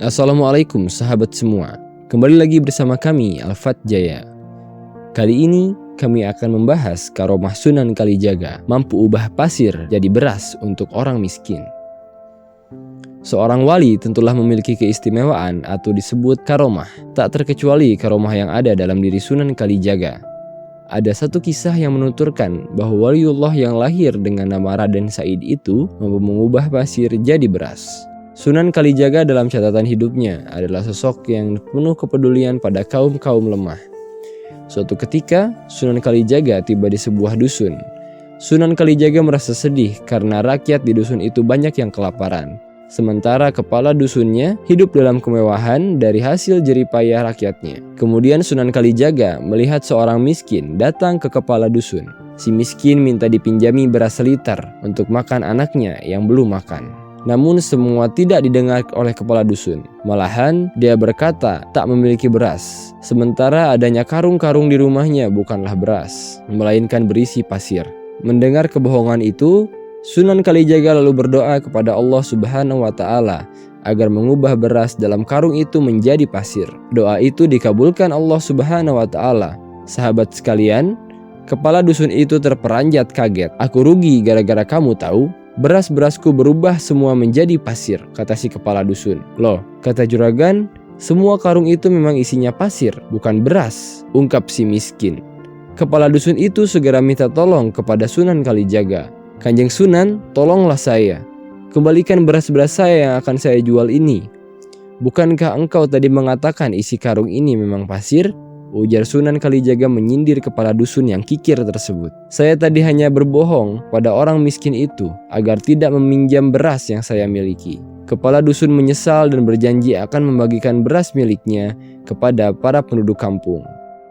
Assalamualaikum sahabat semua. Kembali lagi bersama kami Alfat Jaya. Kali ini kami akan membahas karomah Sunan Kalijaga mampu ubah pasir jadi beras untuk orang miskin. Seorang wali tentulah memiliki keistimewaan atau disebut karomah. Tak terkecuali karomah yang ada dalam diri Sunan Kalijaga. Ada satu kisah yang menuturkan bahwa waliullah yang lahir dengan nama Raden Said itu mampu mengubah pasir jadi beras. Sunan Kalijaga dalam catatan hidupnya adalah sosok yang penuh kepedulian pada kaum-kaum lemah. Suatu ketika, Sunan Kalijaga tiba di sebuah dusun. Sunan Kalijaga merasa sedih karena rakyat di dusun itu banyak yang kelaparan. Sementara kepala dusunnya hidup dalam kemewahan dari hasil jeripayah rakyatnya. Kemudian Sunan Kalijaga melihat seorang miskin datang ke kepala dusun. Si miskin minta dipinjami beras seliter untuk makan anaknya yang belum makan. Namun semua tidak didengar oleh kepala dusun. Malahan dia berkata tak memiliki beras. Sementara adanya karung-karung di rumahnya bukanlah beras, melainkan berisi pasir. Mendengar kebohongan itu, Sunan Kalijaga lalu berdoa kepada Allah Subhanahu wa Ta'ala agar mengubah beras dalam karung itu menjadi pasir. Doa itu dikabulkan Allah Subhanahu wa Ta'ala. Sahabat sekalian, kepala dusun itu terperanjat kaget. "Aku rugi gara-gara kamu tahu? Beras-berasku berubah semua menjadi pasir," kata si kepala dusun. "Loh," kata juragan, "semua karung itu memang isinya pasir, bukan beras," ungkap si miskin. Kepala dusun itu segera minta tolong kepada Sunan Kalijaga. "Kanjeng Sunan, tolonglah saya. Kembalikan beras-beras saya yang akan saya jual ini. Bukankah engkau tadi mengatakan isi karung ini memang pasir?" Ujar Sunan Kalijaga menyindir kepala dusun yang kikir tersebut. "Saya tadi hanya berbohong pada orang miskin itu agar tidak meminjam beras yang saya miliki." Kepala dusun menyesal dan berjanji akan membagikan beras miliknya kepada para penduduk kampung.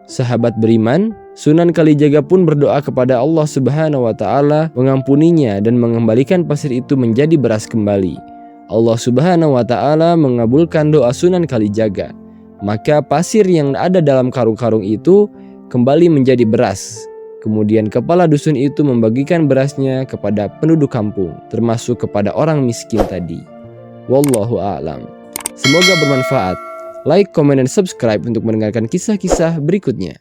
Sahabat beriman, Sunan Kalijaga pun berdoa kepada Allah Subhanahu wa Ta'ala mengampuninya dan mengembalikan pasir itu menjadi beras kembali. Allah Subhanahu wa Ta'ala mengabulkan doa Sunan Kalijaga. Maka pasir yang ada dalam karung-karung itu kembali menjadi beras. Kemudian kepala dusun itu membagikan berasnya kepada penduduk kampung, termasuk kepada orang miskin tadi. Wallahu a'lam. Semoga bermanfaat. Like, komen, dan subscribe untuk mendengarkan kisah-kisah berikutnya.